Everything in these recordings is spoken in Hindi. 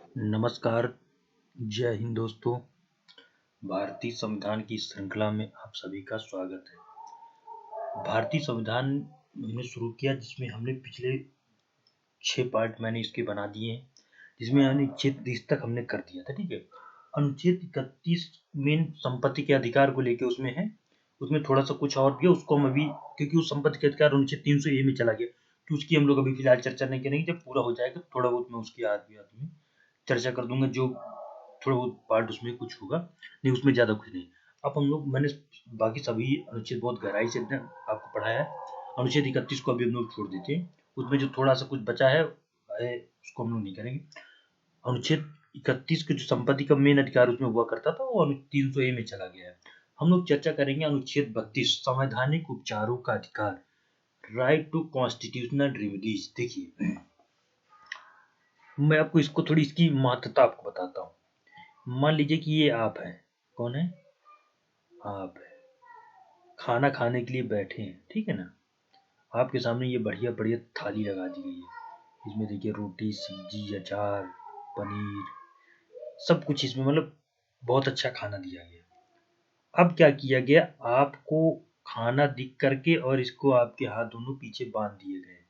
नमस्कार, जय हिंद दोस्तों। भारतीय संविधान की श्रृंखला में आप सभी का स्वागत है। भारतीय संविधान हमने शुरू किया जिसमें हमने पिछले 6 पार्ट मैंने इसके बना दिए हैं, जिसमें अनुच्छेद 30 तक हमने कर दिया था। ठीक है, अनुच्छेद 31 मेन संपत्ति के अधिकार को लेके उसमें है, उसमें थोड़ा सा कुछ और भी है, उसको हम अभी क्योंकि उस संपत्ति के अधिकार अनुच्छेद 300A में चला गया तो उसकी हम लोग अभी फिलहाल चर्चा नहीं करेंगे। जब पूरा हो जाएगा थोड़ा बहुत मैं उसकी आदमी में चर्चा कर दूंगा, जो थोड़ा बहुत पार्ट उसमें कुछ होगा, नहीं उसमें ज़्यादा कुछ नहीं। अब हम लोग मैंने बाकी सभी अनुच्छेद बहुत गहराई से आपको पढ़ाया है। अनुच्छेद 31 को अभी हम लोग छोड़ देते हैं, उसमें जो थोड़ा सा कुछ बचा है उसको हम लोग नहीं करेंगे। अनुच्छेद 31 के जो संपत्ति का मेन अधिकार उसमें हुआ करता था वो 300A में चला गया है। हम लोग चर्चा करेंगे अनुच्छेद 32 संवैधानिक उपचारों का अधिकार, राइट टू कॉन्स्टिट्यूशनल रेमेडीज। देखिए, मैं आपको इसको थोड़ी इसकी महत्वता आपको बताता हूँ। मान लीजिए कि ये आप हैं। कौन है? आप है। खाना खाने के लिए बैठे हैं, ठीक है ना। आपके सामने ये बढ़िया बढ़िया थाली लगा दी गई है। इसमें देखिए रोटी, सब्जी, अचार, पनीर, सब कुछ इसमें, मतलब बहुत अच्छा खाना दिया गया। अब क्या किया गया, आपको खाना दिख करके और इसको आपके हाथ दोनों पीछे बांध दिए गए।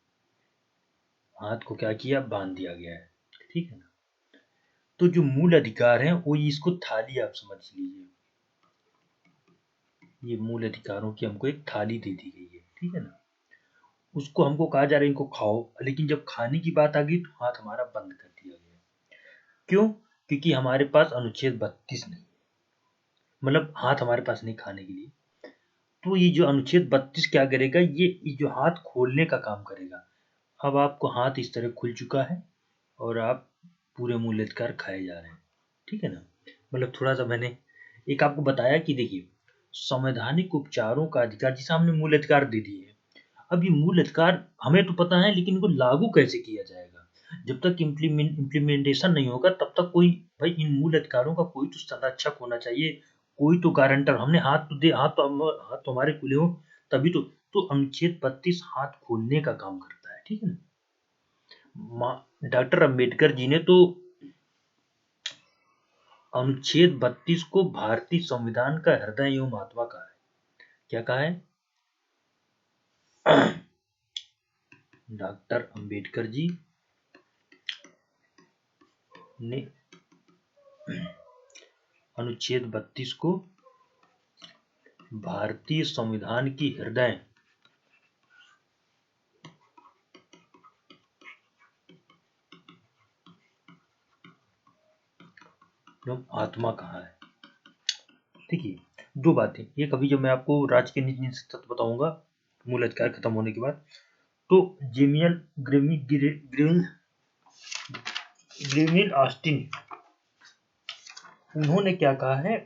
हाथ को क्या किया, बांध दिया गया है, ठीक है ना। तो जो मूल अधिकार है वो इसको थाली आप समझ लीजिए, ये मूल अधिकारों की हमको एक थाली दे दी गई है, ठीक है ना। उसको हमको कहा जा रहा है इनको खाओ, लेकिन जब खाने की बात आ गई तो हाथ हमारा बंद कर दिया गया। क्यों? क्योंकि हमारे पास अनुच्छेद 32 नहीं, मतलब हाथ हमारे पास नहीं खाने के लिए। तो ये जो अनुच्छेद 32 क्या करेगा, ये जो हाथ खोलने का काम करेगा। अब आपको हाथ इस तरह खुल चुका है और आप पूरे मूल अधिकार खाए जा रहे हैं, ठीक है ना। मतलब थोड़ा सा मैंने एक आपको बताया कि देखिए, संवैधानिक उपचारों का अधिकार जिसे हमने मूल अधिकार दे दिए हैं। अब ये मूल अधिकार हमें तो पता है, लेकिन इनको लागू कैसे किया जाएगा। जब तक इम्प्लीमेंटेशन नहीं होगा तब तक कोई, भाई इन मूल अधिकारों का कोई तो संरक्षक होना चाहिए, कोई तो गारंटर। हमने हाथ तो दे, हाथ तो हमारे खुले हो तभी तो अनुच्छेद 32 हाथ खोलने का काम करता है, ठीक है ना। डॉक्टर अंबेडकर जी ने तो अनुच्छेद 32 को भारतीय संविधान का हृदय एवं आत्मा कहा है। क्या कहा है? डॉक्टर अंबेडकर जी ने अनुच्छेद 32 को भारतीय संविधान की हृदय एवं आत्मा कहा है। देखिए, दो बातें, एक अभी जब मैं आपको राज्य के नीति से तत्व बताऊंगा मूल अधिकार खत्म होने के बाद, तो जेमियल ग्रेमिल ऑस्टिन, उन्होंने क्या कहा है,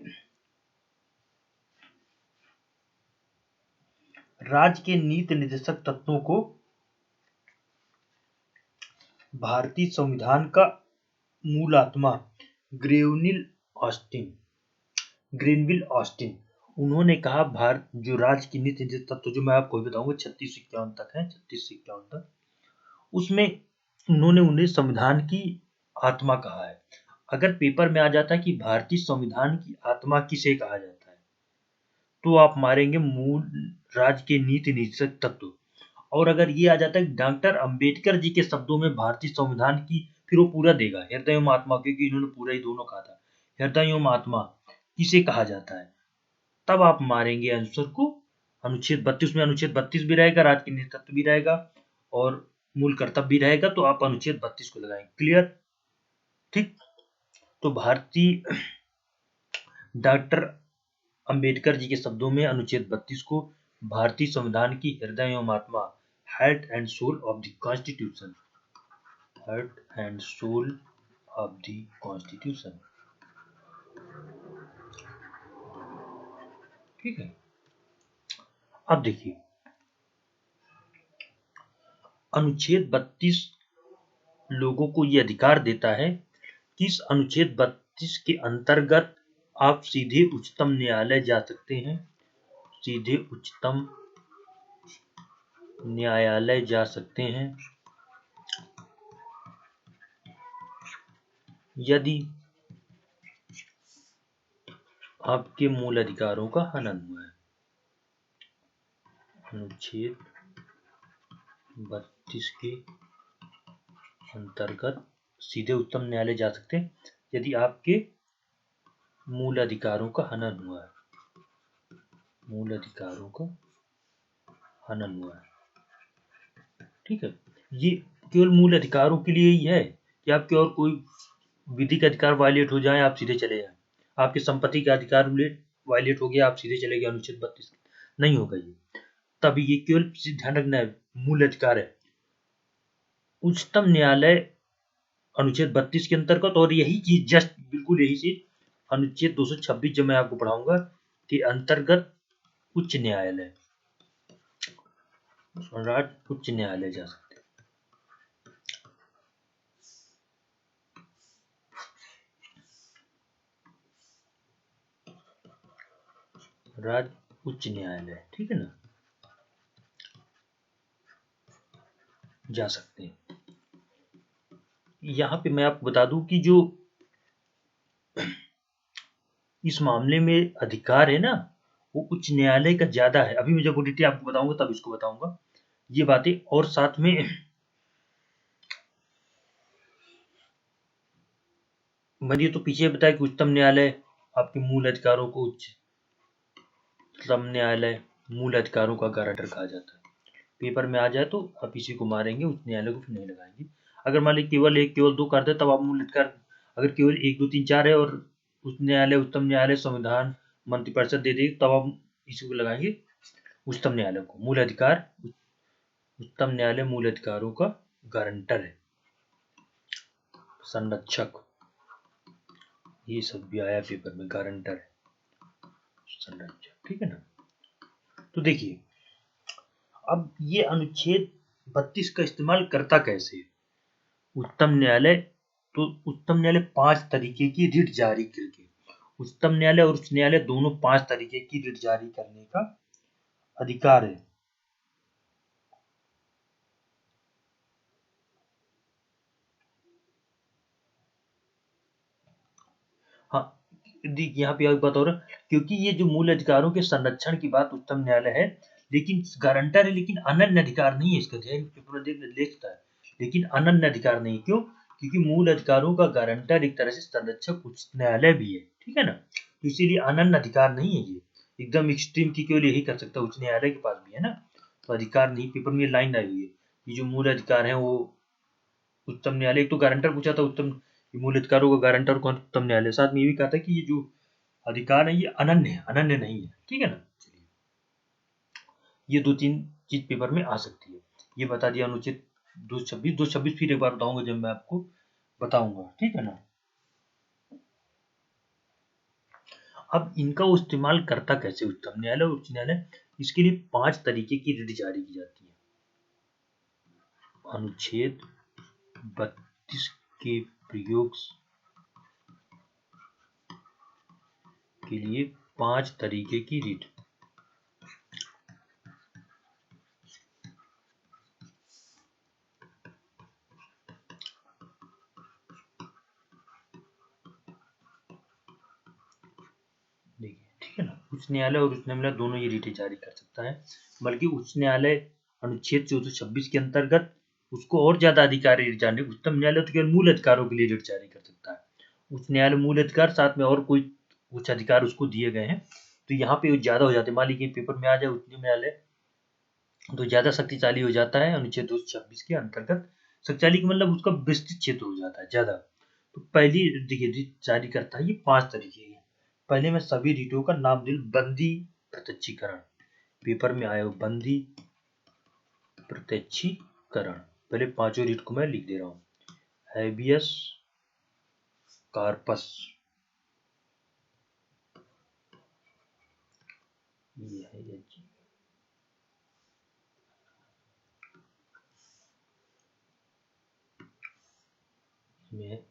राज्य के नीति निर्देशक तत्वों को भारतीय संविधान का मूल आत्मा ग्रेनविल ऑस्टिन, उन्होंने कहा भारत जो राज्य की नीति निर्देशक तत्व, जो मैं आपको बताऊंगा 36 से 51 तक है, 36 से 51 तक, उसमें उन्होंने उन्हें संविधान की आत्मा कहा है। अगर पेपर में आ जाता है कि भारतीय संविधान की आत्मा किसे कहा जाता है, तो आप मारेंगे मूल राज्य के नीति निर्देशक तत्व। और अगर ये आ जाता है डॉक्टर अंबेडकर जी के शब्दों में भारतीय संविधान की, फिर वो पूरा देगा हृदय एवं आत्मा, क्योंकि इन्होंने पूरा ही दोनों कहा था। हृदय एवं आत्मा किसे कहा जाता है, तब आप मारेंगे आंसर को अनुच्छेद 32 में। अनुच्छेद 32 भी रहेगा, राज्य के नेतृत्व भी रहेगा और मूल कर्तव्य भी रहेगा, तो आप अनुच्छेद 32 को लगाएंगे। क्लियर? ठीक। तो भारतीय डॉक्टर अंबेडकर जी के शब्दों में अनुच्छेद 32 को भारतीय संविधान की हृदय एवं आत्मा, heart and soul of the constitution, heart and soul of the constitution, ठीक है। अब देखिए, अनुच्छेद 32 लोगों को यह अधिकार देता है कि इस अनुच्छेद 32 के अंतर्गत आप सीधे उच्चतम न्यायालय जा सकते हैं, सीधे उच्चतम न्यायालय जा सकते हैं यदि आपके मूल अधिकारों का हनन हुआ है। अनुच्छेद 32 के अंतर्गत सीधे उच्चतम न्यायालय जा सकते हैं यदि आपके मूल अधिकारों का हनन हुआ है। मूल अधिकारों का हनन हुआ है, ठीक है। ये केवल मूल अधिकारों के लिए ही है कि आपके और कोई विधिक अधिकार वायलेट हो जाए आप सीधे चले जाएं। आपके संपत्ति का अधिकार वायलेट हो गया आप सीधे चले गए अनुच्छेद 32 नहीं होगा ये। तब ये केवल ध्यान रखना है मूल अधिकार है उच्चतम न्यायालय अनुच्छेद 32 के अंतर्गत। और यही चीज जस्ट बिल्कुल यही चीज अनुच्छेद 226 जो मैं आपको पढ़ाऊंगा के अंतर्गत उच्च न्यायालय उच्च न्यायालय जा सकते हैं। राज्य उच्च न्यायालय, ठीक है ना, जा सकते हैं। यहाँ पे मैं आपको बता दूं कि जो इस मामले में अधिकार है ना वो उच्च न्यायालय का ज्यादा है। अभी मैं जब ओडीटी आपको बताऊंगा तब इसको बताऊंगा ये बातें। और साथ में मैंने तो पीछे बताया कि उच्चतम न्यायालय आपके मूल अधिकारों को उच्चतम न्यायालय मूल अधिकारों का गारंटर कहा जाता है। पेपर में आ जाए तो आप इसी को मारेंगे, उच्च न्यायालय को फिर नहीं लगाएंगे। अगर मान लीजिए केवल एक केवल दो करते तब आप मूल अधिकार, अगर केवल 1 2 3 4 है और उच्च न्यायालय उच्चतम न्यायालय संविधान मंत्रिपरिषद दे देगी तब आप इसी को लगाएंगे उच्चतम न्यायालय को। मूल अधिकार उच्चतम न्यायालय मूल अधिकारों का गारंटर है, संरक्षक, ये सब भी आया पेपर में, गारंटर है, संरक्षक, ठीक है ना। तो देखिए अब ये अनुच्छेद 32 का इस्तेमाल करता कैसे है उच्चतम न्यायालय। तो उच्चतम न्यायालय 5 तरीके की रिट जारी करके, उच्चतम न्यायालय और उच्च न्यायालय दोनों 5 तरीके की रिट जारी करने का अधिकार है। हाँ देखिए यहाँ पे एक बात और, क्योंकि ये जो मूल अधिकारों के संरक्षण की बात उच्चतम न्यायालय है लेकिन गारंटर है, लेकिन अनन्य अधिकार नहीं है इसका, पेपर लिखता है लेकिन अनन्य अधिकार नहीं। क्यों? क्योंकि मूल अधिकारों का गारंटर एक तरह से संरक्षक उच्च न्यायालय भी है, ठीक है ना। तो इसीलिए अनन्य अधिकार नहीं है ये, एकदम एक्सट्रीम की केवल यही कर सकता है, उच्च न्यायालय के पास भी है ना, तो अधिकार नहीं। पेपर में ये लाइन आई हुई है ये जो मूल अधिकार है वो उच्चतम न्यायालय, एक तो गारंटर पूछा था उत्तम मूल अधिकारों का गारंटर कौन, उच्चतम न्यायालय। साथ में ये भी कहा था कि ये जो अधिकार है ये अनन्य है, अनन्य नहीं है, ठीक है ना। चलिए ये 2 3 चीज पेपर में आ सकती है, ये बता दिया अनुच्छेद 226 फिर एक बार बताऊंगा जब मैं आपको बताऊंगा, ठीक है ना। अब इनका वो इस्तेमाल करता कैसे उच्चतम न्यायालय और उच्च न्यायालय, इसके लिए 5 तरीके की रिट जारी की जाती है। अनुच्छेद 32 के प्रयोग के लिए 5 तरीके की रिट। देखिए ठीक है ना, उच्च न्यायालय और उच्च न्यायालय दोनों ये रिटें जारी कर सकता है। बल्कि उच्च न्यायालय अनुच्छेद 426 के अंतर्गत उसको और ज्यादा अधिकार रिट जारी, उच्चतम न्यायालय तो केवल मूल अधिकारों के लिए रिट जारी कर सकता है, उच्च न्यायालय मूल अधिकार साथ में और कोई उच्च अधिकार उसको दिए गए हैं तो यहाँ पे ज्यादा हो जाते हैं। मान लीजिए पेपर में आ जाए उच्च न्यायालय तो ज्यादा शक्तिशाली हो जाता है अनुच्छेद 226 के अंतर्गत। शक्तिशाली का मतलब उसका विस्तृत क्षेत्र हो जाता है ज्यादा। तो पहली देखिए रिट जारी करता है ये 5 तरीके की। पहले मैं सभी रिटों का नाम दिल बंदी प्रत्यक्षीकरण, पेपर में आया बंदी प्रत्यक्षीकरण, पहले 5 रिट को मैं लिख दे रहा हूँ। हैबियस कार्पस, ये है ये जी, में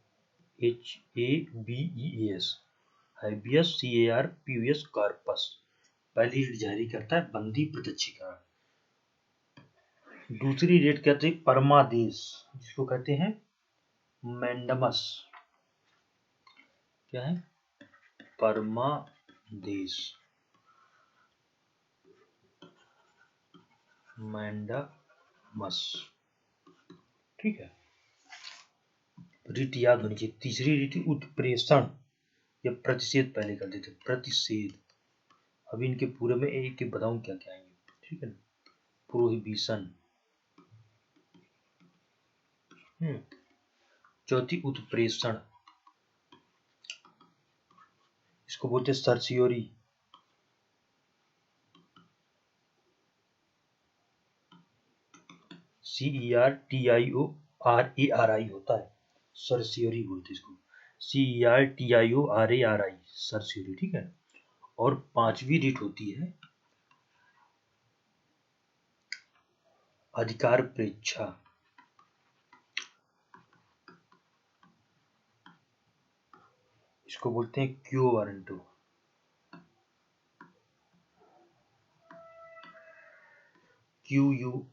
HABEAS हैबियस CARPUS कार्पस पहली रिट जारी करता है बंदी प्रत्यक्षीकरण। दूसरी रेट कहते हैं परमादेश, जिसको कहते हैं मैंडमस, क्या है, परमादेश मैंडामस। ठीक है, रीट याद होनी चाहिए। तीसरी रीट उत्प्रेषण या प्रतिषेध, पहले कर देते प्रतिषेध। अभी इनके पूरे में एक एक बताऊं क्या क्या आएंगे, ठीक है ना। प्रोहिबिशन, चौथी उत्प्रेषण, इसको बोलते सर्सियोरी। CERTIORARI होता है, सर्सियोरी बोलते इसको, CERTIORARI, सर्सियोरी। ठीक है, और पांचवी रीट होती है अधिकार प्रेक्षा। इसको बोलते हैं क्यो वारंटो। QUOWARRONRANTO।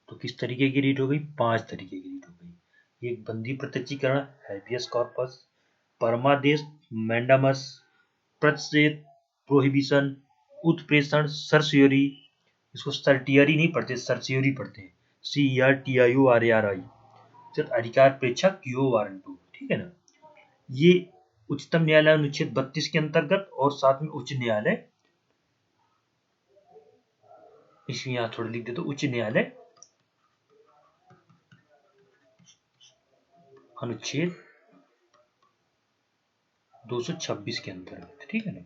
तो किस तरीके की रीट हो गई, 5 तरीके की रीट हो गई। एक बंदी प्रत्यक्षीकरण, हैबियस कॉर्पस, परमादेश मैंडामस, प्रतिषेध प्रोहिबिशन, उत्प्रेषण सर्सियोरी। इसको सर्टियरी नहीं पढ़ते, सर्सियोरी पढ़ते हैं, CERTIORARI। अधिकार प्रेक्षा क्यो वारंटो। ठीक है ना। ये उच्चतम न्यायालय अनुच्छेद 32 के अंतर्गत और साथ में उच्च न्यायालय, इसमें यहाँ थोड़ा लिख दे तो उच्च न्यायालय अनुच्छेद 226 के अंतर्गत, ठीक है ना,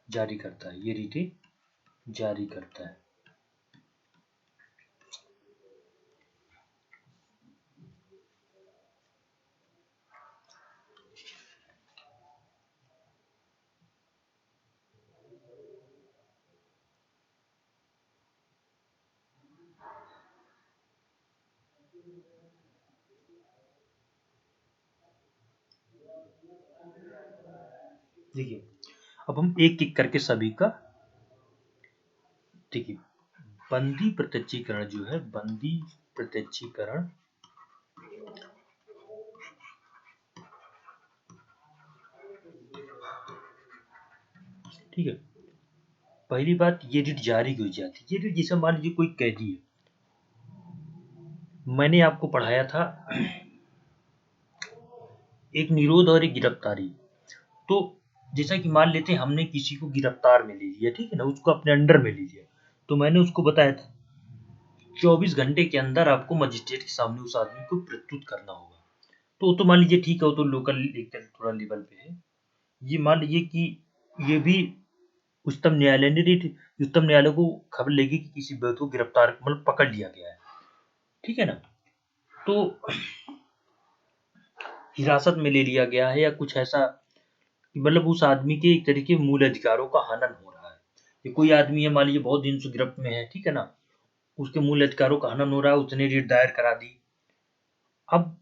जारी करता है, ये रीटें जारी करता है। देखिए, अब हम एक एक करके सभी का देखिए। बंदी प्रत्यक्षीकरण जो है, बंदी प्रत्यक्षीकरण ठीक है। पहली बात, ये रीट जारी की जाती है। ये रीट जैसे मान लीजिए कोई कैदी है, मैंने आपको पढ़ाया था एक निरोध और एक गिरफ्तारी। तो जैसा कि मान लेते हैं हमने किसी को गिरफ्तार में ले लिया, ठीक है ना, उसको अपने अंडर में ले लिया, तो मैंने उसको बताया था 24 घंटे के अंदर आपको मजिस्ट्रेट के सामने उस आदमी को प्रस्तुत करना होगा। तो मान लीजिए ठीक है, वो तो लोकल थोड़ा लेवल पे है। ये मान लीजिए कि ये भी उच्चतम न्यायालय ने उच्चतम न्यायालय को खबर लेगी कि किसी व्यक्ति को गिरफ्तार मतलब पकड़ लिया गया है, ठीक है ना, तो हिरासत में ले लिया गया है या कुछ ऐसा, मतलब उस आदमी के एक तरीके मूल अधिकारों का हनन हो रहा है। ये कोई आदमी है मान लीजिए बहुत दिन से गिरफ्त में है, ठीक है ना, उसके मूल अधिकारों का हनन हो रहा है, उसने रिट दायर करा दी। अब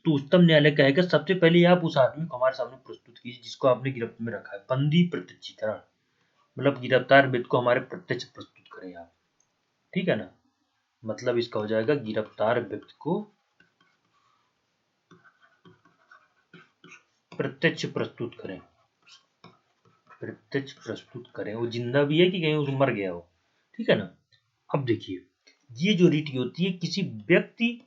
तो उच्चतम न्यायालय कहेगा सबसे पहले आप उस आदमी को हमारे सामने प्रस्तुत कीजिए जिसको आपने गिरफ्त में रखा है। बंदी प्रत्यक्षीकरण मतलब गिरफ्तार व्यक्ति को हमारे प्रत्यक्ष प्रस्तुत करें आप, ठीक है ना। मतलब इसका हो जाएगा गिरफ्तार व्यक्ति को प्रत्यक्ष प्रस्तुत करें, प्रत्यक्ष प्रस्तुत करें। वो जिंदा भी है कि कहीं वो मर गया हो, ठीक है ना। अब देखिए, ये जो रीट होती है किसी व्यक्ति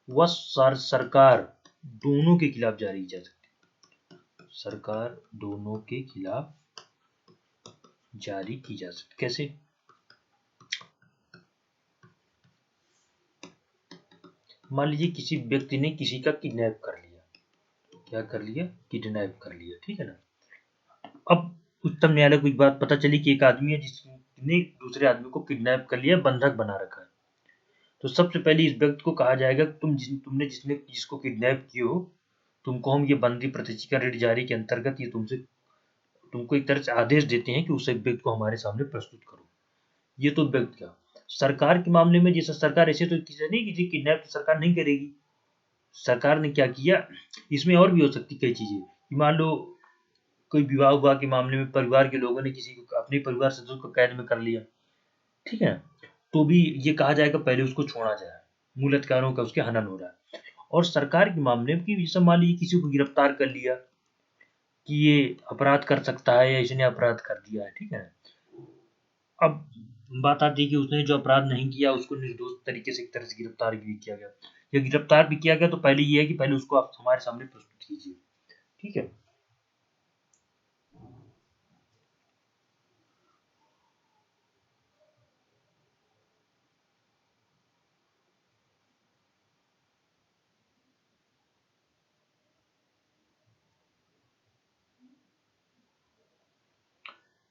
व सरकार दोनों के खिलाफ जारी की जा सकती है। सरकार दोनों के खिलाफ जारी की जा सकती। कैसे, मान लीजिए किसी व्यक्ति ने किसी का किडनैप कर लिया, क्या कर लिया, किडनैप कर लिया, ठीक है ना। अब उच्चतम न्यायालय को एक बात पता चली कि एक आदमी है जिसने दूसरे आदमी को किडनैप कर लिया, बंधक बना रखा है। तो सबसे पहले इस व्यक्ति को कहा जाएगा तुमने जिसको किडनैप किए हो, तुमको हम ये बंदी प्रत्यक्षीकरण रिट जारी के अंतर्गत ये तुमको एक तरह से आदेश देते हैं कि उस व्यक्ति को हमारे सामने प्रस्तुत करो। ये तो व्यक्ति का। सरकार के मामले में जैसा सरकार ऐसे तो किसी किडनैप तो सरकार नहीं करेगी। सरकार ने क्या किया, इसमें और भी हो सकती कई चीजें। मान लो कोई विवाह हुआ के मामले में परिवार के लोगों ने किसी को अपने परिवार सदस्य को कैद में कर लिया, ठीक है, तो भी ये कहा जाएगा पहले उसको छोड़ा जाए, मूल अधिकारों का उसके हनन हो रहा है। और सरकार के मामले में कि जैसे मान लीजिए किसी को गिरफ्तार कर लिया कि ये अपराध कर सकता है या इसने अपराध कर दिया है, ठीक है। अब बात आती है कि उसने जो अपराध नहीं किया उसको निर्दोष तरीके से एक तरह से गिरफ्तार भी किया गया, या गिरफ्तार भी किया गया तो पहले ये है कि पहले उसको आप हमारे सामने प्रस्तुत कीजिए, ठीक है।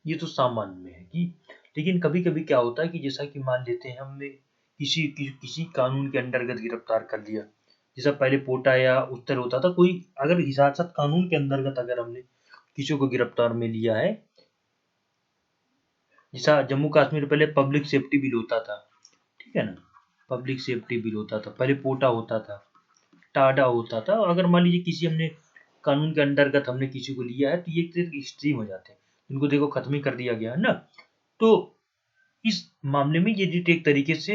ये तो सामान्य में है कि, लेकिन कभी कभी क्या होता है कि जैसा कि मान लेते हैं हमने किसी कानून के अंतर्गत गिरफ्तार कर लिया, जैसा पहले पोटा या उत्तर होता था, कोई अगर हिरासत कानून के अंतर्गत अगर हमने किसी को गिरफ्तार में लिया है, जैसा जम्मू कश्मीर पहले पब्लिक सेफ्टी बिल होता था, ठीक है ना, पब्लिक सेफ्टी बिल होता था, पहले पोटा होता था, टाडा होता था। अगर मान लीजिए किसी हमने कानून के अंतर्गत हमने किसी को लिया है तो ये एक तरह की स्ट्रीम हो जाते हैं, इनको देखो खत्म ही कर दिया गया है ना। तो इस मामले में ये रिट एक तरीके से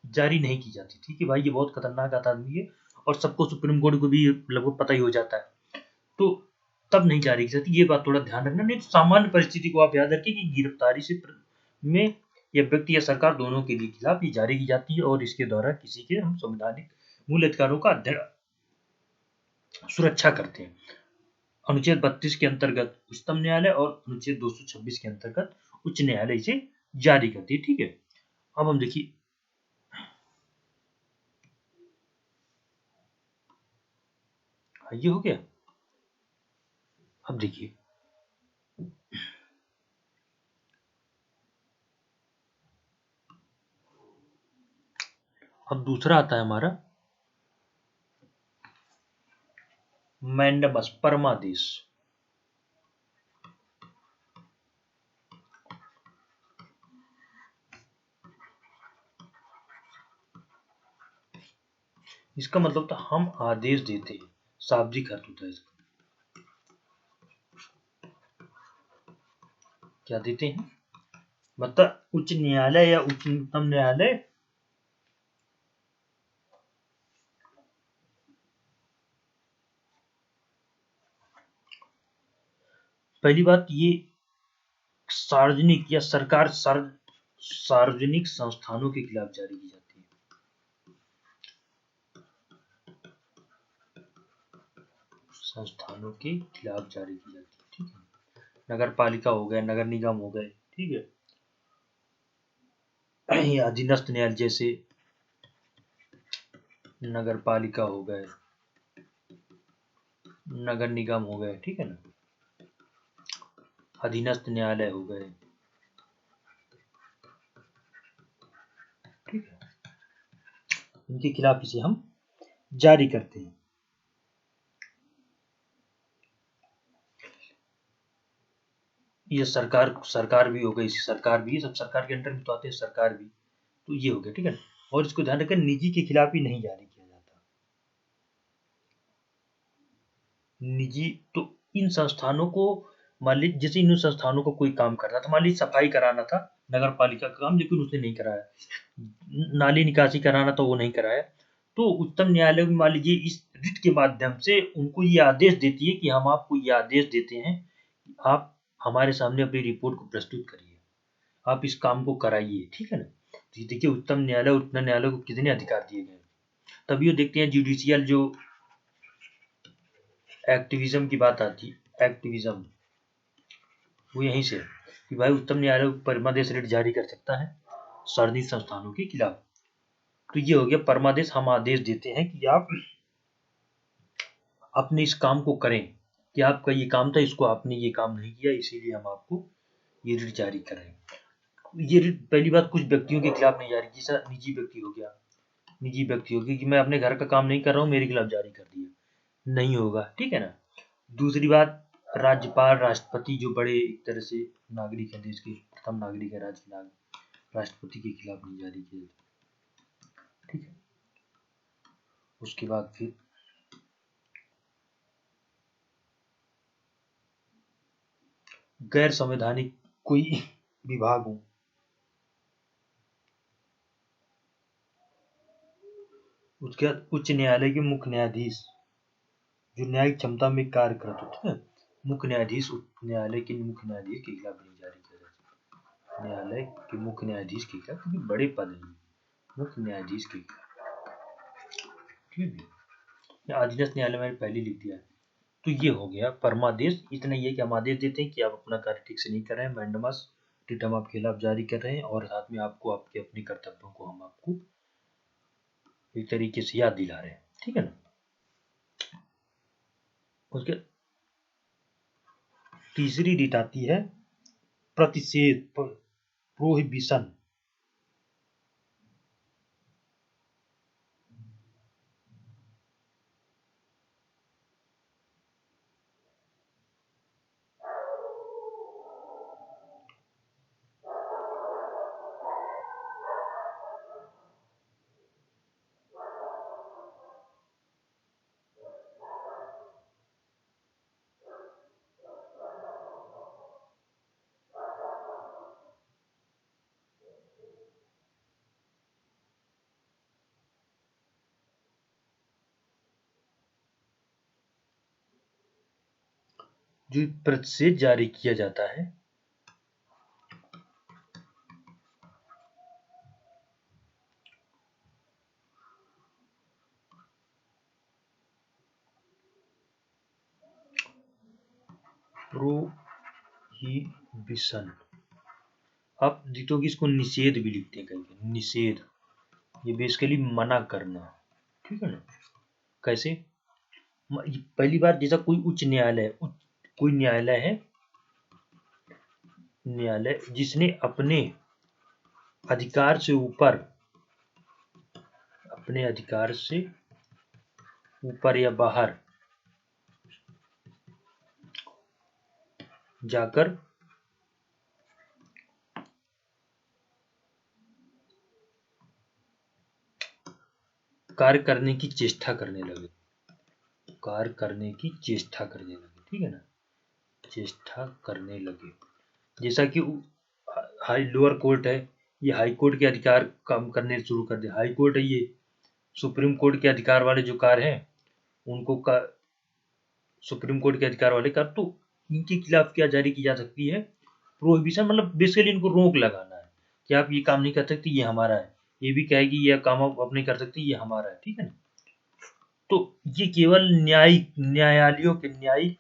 जारी नहीं की जाती थी कि भाई ये बहुत खतरनाक आदमी है, और सबको सुप्रीम कोर्ट को भी लगभग पता ही हो जाता है, तो तब नहीं जारी की जाती। ये बात थोड़ा ध्यान रखना, नहीं तो सामान्य परिस्थिति को आप याद रखें कि गिरफ्तारी से में या व्यक्ति या सरकार दोनों के लिए खिलाफ ये जारी की जाती है, और इसके द्वारा किसी के हम संवैधानिक मूल अधिकारों का सुरक्षा करते हैं। अनुच्छेद 32 के अंतर्गत उच्चतम न्यायालय और अनुच्छेद 226 के अंतर्गत उच्च न्यायालय इसे जारी करती है, ठीक है। अब हम देखिए, ये हो गया। अब देखिए, अब दूसरा आता है हमारा मैंडमस परमादेश। इसका मतलब था हम आदेश देते हैं, शाब्दिक अर्थ होता है इसका। क्या देते हैं, मतलब उच्च न्यायालय या उच्चतम न्यायालय पहली बात ये सार्वजनिक या सार्वजनिक संस्थानों के खिलाफ जारी की जाती है। संस्थानों के खिलाफ जारी की जाती है, ठीक है। नगर पालिका हो गए, नगर निगम हो गए, ठीक है, या अधीनस्थ न्यायालय जैसे नगर पालिका हो गए, नगर निगम हो गए, ठीक है ना, अधीनस्थ न्यायालय हो गए, ठीक है, इनके खिलाफ इसे हम जारी करते हैं। ये सरकार भी हो गई, सरकार भी, सब सरकार के अंडर में तो आते हैं, सरकार भी, तो ये हो गया, ठीक है। और इसको ध्यान रखें, निजी के खिलाफ ही नहीं जारी किया जाता। निजी तो इन संस्थानों को, मान लीजिए जैसे इन संस्थानों को कोई काम करना था, मान लीजिए सफाई कराना था, नगर पालिका का काम, लेकिन उसने नहीं कराया, नाली निकासी कराना था वो नहीं कराया, तो उच्चतम न्यायालय में मान लीजिए इस रिट के माध्यम से उनको ये आदेश देती है कि हम आपको ये आदेश देते हैं, आप हमारे सामने अपनी रिपोर्ट को प्रस्तुत करिए, आप इस काम को कराइए, ठीक है ना। तो देखिए उच्चतम न्यायालय उच्च न्यायालय को कितने अधिकार दिए गए। तभी वो देखते हैं जुडिशियल जो एक्टिविज्म की बात आती है, एक्टिविज्म वो यहीं से कि भाई उच्चतम न्यायालय परमादेश रिट जारी कर सकता है सार्वजनिक संस्थानों के खिलाफ। तो ये हो गया परमादेश, हम आदेश देते हैं कि आप अपने इस काम को करें, कि आपका ये काम था, इसको आपने ये काम नहीं किया, इसीलिए हम आपको ये रिट जारी कर रहे हैं। ये रिट पहली बात कुछ व्यक्तियों के खिलाफ नहीं जारी की, जैसा निजी व्यक्ति हो गया, निजी व्यक्ति होगी कि मैं अपने घर का काम नहीं कर रहा हूँ, मेरे खिलाफ जारी कर दिया, नहीं होगा, ठीक है ना। दूसरी बात, राज्यपाल राष्ट्रपति जो बड़े एक तरह से नागरिक है, देश के प्रथम नागरिक है, राज्य के राष्ट्रपति के खिलाफ नहीं जारी किया, ठीक है। उसके बाद फिर गैर संवैधानिक कोई विभाग हो, उसके बाद उच्च न्यायालय के मुख्य न्यायाधीश जो न्यायिक क्षमता में कार्य करते होते हैं, मुख्य न्यायाधीश उच्च न्यायालय के मुख्य न्यायाधीश के खिलाफ नहीं जारी किया जा सकता। न्यायालय के मुख्य न्यायाधीश के खिलाफ, क्योंकि बड़े पद हैं मुख्य न्यायाधीश के खिलाफ, ठीक है। अधीनस्थ न्यायालय मैंने पहले लिख दिया है। तो ये हो गया परमादेश। इतना ही है कि हम आदेश देते हैं कि आप अपना कार्य ठीक से नहीं कर रहे हैं, मैंडेमस रिट आपके खिलाफ जारी कर रहे हैं, और साथ में आपको आपके अपने कर्तव्यों को हम आपको एक तरीके से याद दिला रहे हैं, ठीक है ना। उसके तीसरी रिट आती है प्रतिषेध, प्रोहिबिशन। जो प्रतिषेध जारी किया जाता है, प्रोहिबिशन, आप देखोगे इसको निषेध भी लिखते हैं कहीं, निषेध। ये बेसिकली मना करना, ठीक है ना। कैसे? पहली बार जैसा कोई उच्च न्यायालय, कोई न्यायालय है, न्यायालय जिसने अपने अधिकार से ऊपर, अपने अधिकार से ऊपर या बाहर जाकर कार्य करने की चेष्टा करने लगे, कार्य करने की चेष्टा करने लगे, ठीक है ना, चेष्टा करने लगे। जैसा कि हाई लोअर कोर्ट है, ये हाई कोर्ट के अधिकार काम करने शुरू कर दे। हाई कोर्ट है, ये सुप्रीम कोर्ट के अधिकार वाले जो कार्य हैं उनको सुप्रीम कोर्ट के अधिकार वाले कर, तो इनके खिलाफ क्या जारी की जा सकती है? प्रोहिबिशन, मतलब बेसिकली इनको रोक लगाना है कि आप ये काम नहीं कर सकते, ये हमारा है। ये भी कहेगी ये काम आप नहीं कर सकते, ये हमारा है, ठीक है ना। तो ये केवल न्यायालयों के, न्यायिक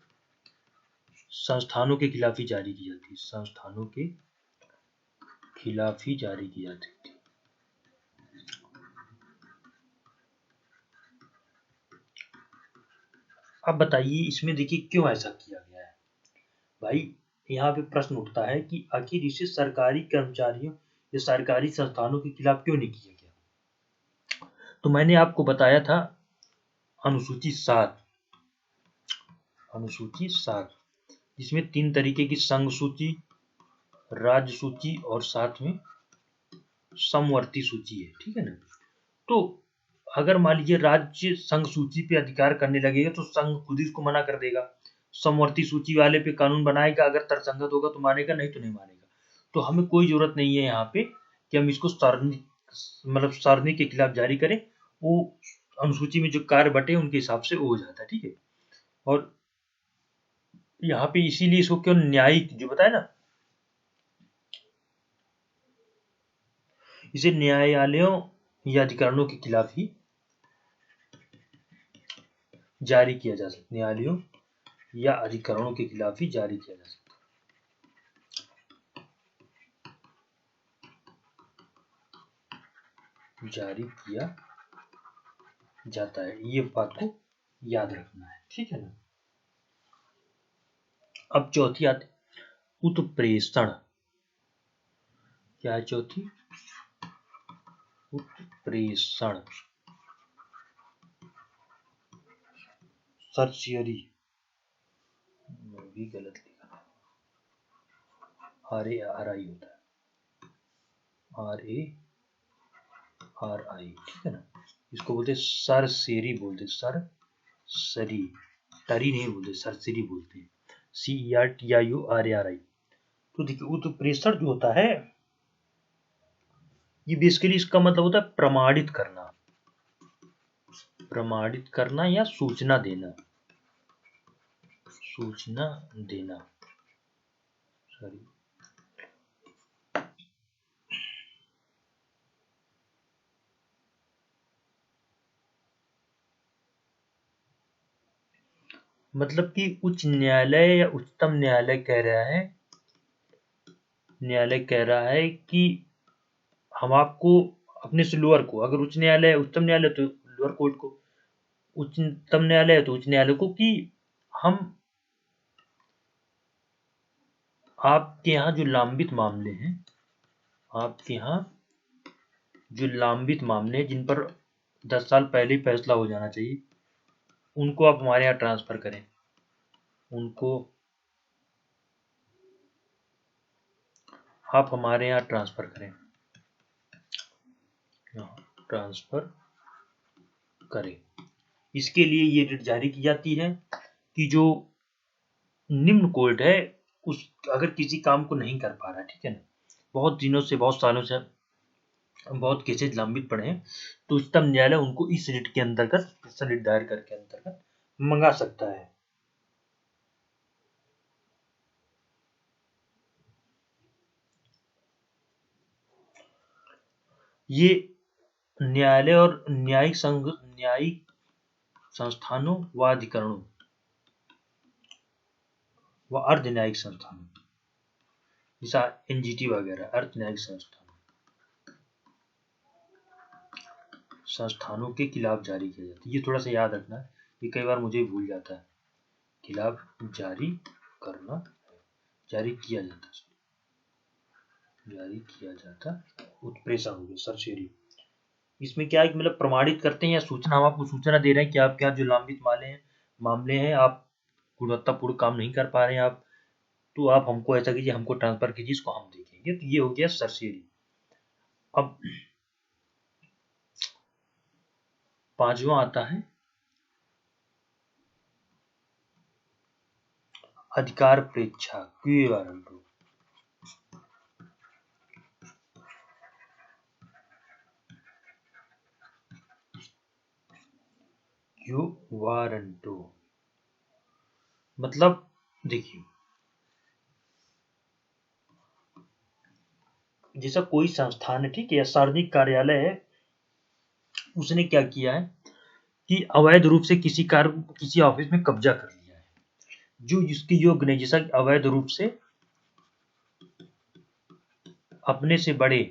संस्थानों के खिलाफ ही जारी की जाती है, संस्थानों के खिलाफ ही जारी की जाती थी। अब बताइए इसमें देखिए क्यों ऐसा किया गया है भाई। यहाँ पे प्रश्न उठता है कि आखिर इसे सरकारी कर्मचारियों या सरकारी संस्थानों के खिलाफ क्यों नहीं किया गया। तो मैंने आपको बताया था अनुसूची 7, अनुसूची 7 जिसमें 3 तरीके की संघ सूची, राज्य सूची और साथ में समवर्ती सूची है, ठीक है ना। तो अगर मान लीजिए राज्य संघ सूची पे अधिकार करने लगेगा तो संघ खुद ही इसको मना कर देगा। समवर्ती सूची वाले पे कानून बनाएगा, अगर तर्कसंगत होगा तो मानेगा, नहीं तो नहीं मानेगा। तो हमें कोई जरूरत नहीं है यहाँ पे कि हम इसको सारणी के खिलाफ जारी करें। वो अनुसूची में जो कार्य बटे उनके हिसाब से वो हो जाता है, ठीक है। और यहाँ पे इसीलिए इसको क्यों न्यायिक जो बताया ना, इसे न्यायालयों या अधिकरणों के खिलाफ ही जारी किया जा सकता, न्यायालयों या अधिकरणों के खिलाफ ही जारी किया जा सकता, जारी किया जाता है। ये बात को याद रखना है, ठीक है ना। अब चौथी आती उत्प्रेषण। क्या है चौथी? उत्प्रेषण, सर्चियरी भी गलत लिखा, RARI होता है, RARI, ठीक है ना। इसको बोलते सरसेरी, बोलते सरसरी, टरी नहीं बोलते, सरसरी बोलते हैं, CERTIURARI। तो देखिए उत्प्रेषण जो होता है ये बेसिकली इसका मतलब होता है प्रमाणित करना, प्रमाणित करना या सूचना देना, सूचना देना, सॉरी, मतलब कि उच्च न्यायालय या उच्चतम न्यायालय कह रहा है, न्यायालय कह रहा है कि हम आपको अपने से लोअर को, अगर उच्च न्यायालय उच्चतम न्यायालय तो लोअर कोर्ट को, उच्चतम न्यायालय है तो उच्च न्यायालय को, कि हम आपके यहाँ जो लंबित मामले हैं, आपके यहाँ जो लंबित मामले हैं जिन पर 10 साल पहले ही फैसला हो जाना चाहिए, उनको आप हमारे यहाँ ट्रांसफर करें, उनको आप हमारे यहाँ ट्रांसफर करें, ट्रांसफर करें। इसके लिए ये रिट जारी की जाती है कि जो निम्न कोर्ट है उस अगर किसी काम को नहीं कर पा रहा है, ठीक है ना, बहुत दिनों से, बहुत सालों से बहुत केसेज लंबित पड़े हैं, तो उच्चतम न्यायालय उनको इस रिट के अंतर्गत, रिट दायर करके अंतर्गत मंगा सकता है। ये न्यायालय और न्यायिक संस्थानों व अधिकरणों व अर्ध न्यायिक संस्थानों, जैसा एनजीटी वगैरह, अर्ध न्यायिक संस्थानों के खिलाफ जारी किया जाता है। ये थोड़ा सा याद रखना है, ये कई बार मुझे भूल जाता है। खिलाफ जारी करना, जारी किया जाता है, जारी किया जाता, उत्प्रेषण हो गया, सरसेरी। इसमें क्या है कि मतलब प्रमाणित करते हैं या सूचना, हम आपको सूचना दे रहे हैं कि आपके यहाँ जो लंबित मामले हैं, आप गुणवत्तापूर्ण काम नहीं कर पा रहे हैं, आप तो आप हमको ऐसा कीजिए, हमको ट्रांसफर कीजिए, इसको हम देखेंगे। तो ये हो गया सरसेरी। अब 5वां आता है अधिकार प्रेक्षा, क्यू वारंटो। क्यू वारंटो मतलब देखिए, जैसा कोई संस्थान है, ठीक है, या सार्वजनिक कार्यालय है, उसने क्या किया है कि अवैध रूप से किसी ऑफिस में कब्जा कर लिया है, जो जिसके योग्य नहीं, जैसा कि अवैध रूप से अपने से बड़े,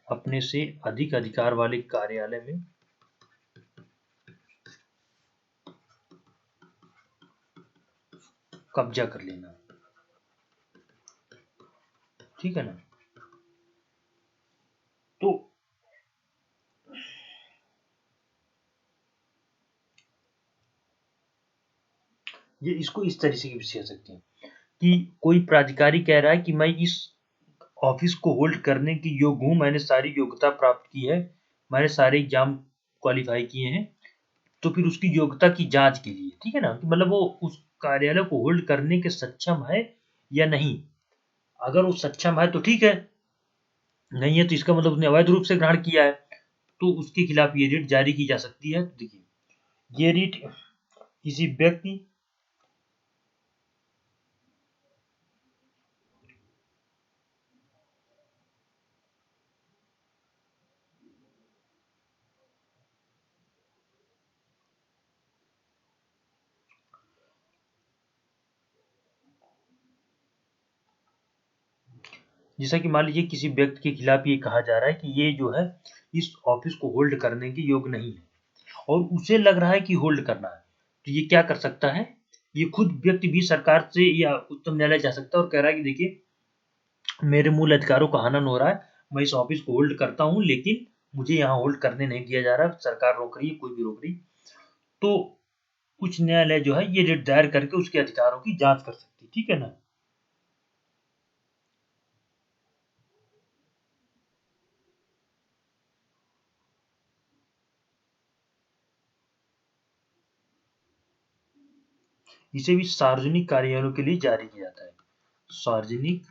अपने से अधिक अधिकार वाले कार्यालय में कब्जा कर लेना, ठीक है ना। तो ये इसको इस तरीके से समझ सकते हैं कि कोई प्राधिकारी कह रहा है कि मैं इस ऑफिस को होल्ड करने की योग्य हूं, मैंने सारी योग्यता प्राप्त की है, मैंने सारे एग्जाम क्वालिफाई किए हैं, तो फिर उसकी योग्यता की जांच के लिए, ठीक है ना, कि मतलब वो उस कार्यालय को होल्ड करने के सक्षम है या नहीं। अगर वो सक्षम है तो ठीक है, नहीं है तो इसका मतलब उसने अवैध रूप से ग्रहण किया है, तो उसके खिलाफ ये रिट जारी की जा सकती है। देखिए, ये रिट किसी व्यक्ति, जैसा कि मान लीजिए किसी व्यक्ति के खिलाफ ये कहा जा रहा है कि ये जो है इस ऑफिस को होल्ड करने के योग्य नहीं है, और उसे लग रहा है कि होल्ड करना है, तो ये क्या कर सकता है, ये खुद व्यक्ति भी सरकार से या उच्चतम न्यायालय जा सकता है और कह रहा है कि देखिए मेरे मूल अधिकारों का हनन हो रहा है, मैं इस ऑफिस को होल्ड करता हूं, लेकिन मुझे यहाँ होल्ड करने नहीं दिया जा रहा, सरकार रोक रही है, कोई भी रोक रही, तो उच्च न्यायालय जो है ये रिट दायर करके उसके अधिकारों की जांच कर सकती है, ठीक है ना। इसे भी सार्वजनिक कार्यालयों के लिए जारी किया जाता है, सार्वजनिक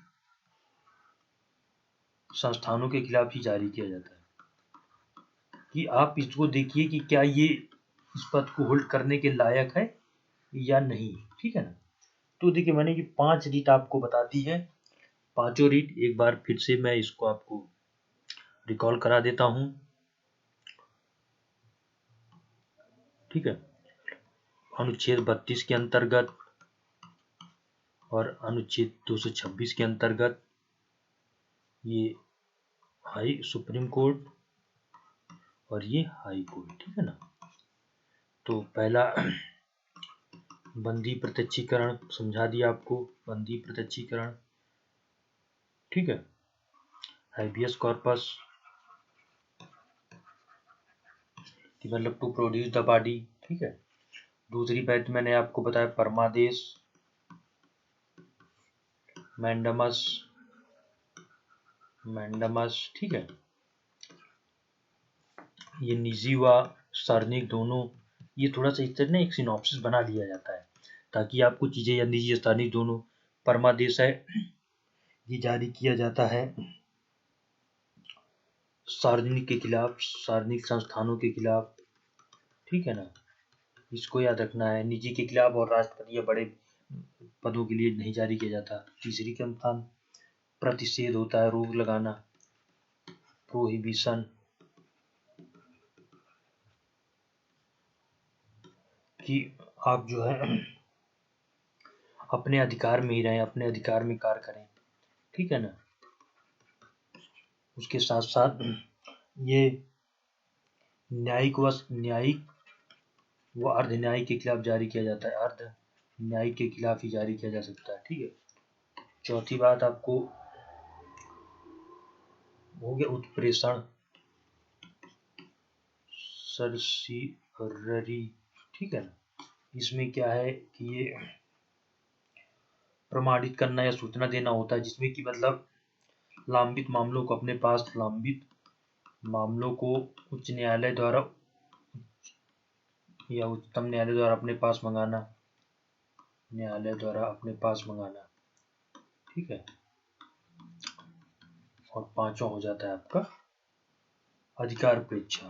संस्थानों के खिलाफ ही जारी किया जाता है, कि आप इसको देखिए कि क्या ये इस पद को होल्ड करने के लायक है या नहीं, ठीक है ना। तो देखिए मैंने ये 5 रीट आपको बता दी है। पांचों रीट एक बार फिर से मैं इसको आपको रिकॉल करा देता हूं, ठीक है। अनुच्छेद 32 के अंतर्गत और अनुच्छेद 226 के अंतर्गत ये हाई सुप्रीम कोर्ट और ये हाई कोर्ट, ठीक है ना। तो पहला बंदी प्रत्यक्षीकरण समझा दिया आपको, बंदी प्रत्यक्षीकरण, ठीक है। हाइबियस कॉर्पस मतलब टू प्रोड्यूस द बॉडी, ठीक है। दूसरी बात मैंने आपको बताया परमादेश, मैंडमस, ठीक है। ये निजी व सार्वजनिक दोनों, ये थोड़ा सा इस तरह ना एक सिनॉप्सिस बना लिया जाता है ताकि आपको चीजें या निजी या सार्वजनिक दोनों। परमादेश है, ये जारी किया जाता है सार्वजनिक के खिलाफ, सार्वजनिक संस्थानों के खिलाफ, ठीक है ना, इसको याद रखना है। निजी के खिलाफ और राष्ट्रपति या बड़े पदों के लिए नहीं जारी किया जाता। तीसरी के स्थान प्रतिषेध होता है, रोक लगाना, प्रोहिबिशन, कि आप जो है अपने अधिकार में ही रहें, अपने अधिकार में कार्य करें, ठीक है ना। उसके साथ साथ ये न्यायिक व अर्ध न्यायिक के खिलाफ जारी किया जाता है, अर्ध न्यायिक के खिलाफ ही जारी किया जा सकता है, ठीक है। चौथी बात आपको हो गया उत्प्रेषण, सरसीररी, ठीक है ना। इसमें क्या है कि ये प्रमाणित करना या सूचना देना होता है, जिसमें कि मतलब लंबित मामलों को अपने पास, लंबित मामलों को उच्च न्यायालय द्वारा या उच्चतम न्यायालय द्वारा अपने पास मंगाना, न्यायालय द्वारा अपने पास मंगाना, ठीक है। और पांचवा हो जाता है आपका अधिकार परीक्षा,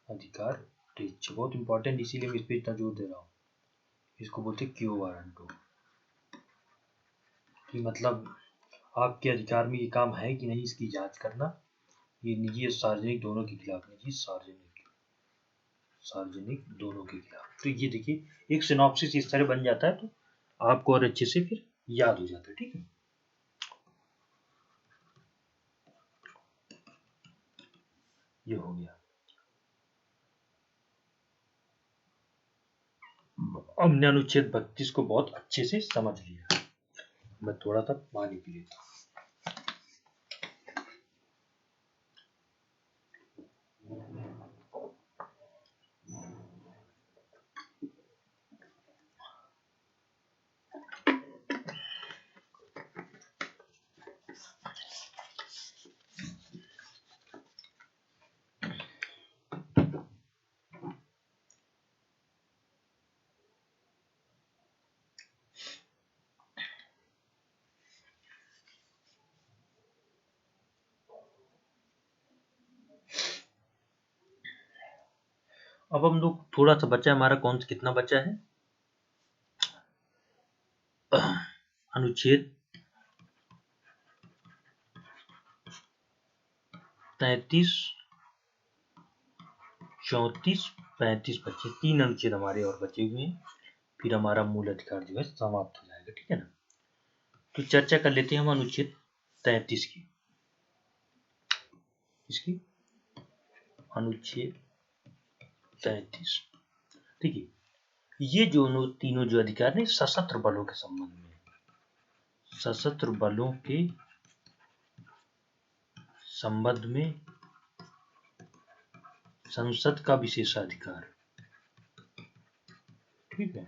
अधिकार परीक्षा बहुत इंपॉर्टेंट, इसीलिए मैं इस पे इतना जोर दे रहा हूँ। इसको बोलते क्यू वारंटो, कि मतलब आपके अधिकार में ये काम है कि नहीं, इसकी जांच करना। ये निजी और सार्वजनिक दोनों के खिलाफ, निजी सार्वजनिक दोनों के खिलाफ। तो ये देखिए एक सिनॉप्सिस इस तरह बन जाता है, तो आपको और अच्छे से फिर याद हो जाता है, ठीक है। ये हो गया। हमने अनुच्छेद 32 को बहुत अच्छे से समझ लिया। मैं थोड़ा सा पानी पी लेता हूँ। अब हम लोग थोड़ा सा बचा है हमारा, कौन सा कितना बचा है, अनुच्छेद 33, 34, 35 बचे, 3 अनुच्छेद हमारे और बचे हुए हैं, फिर हमारा मूल अधिकार जो है समाप्त हो जाएगा, ठीक है ना। तो चर्चा कर लेते हैं हम अनुच्छेद 33 की, इसकी अनुच्छेद 33, ठीक है। ये जो तीनों जो अधिकार है सशस्त्र बलों के संबंध में, सशस्त्र बलों के संबंध में संसद का विशेषाधिकार, ठीक है।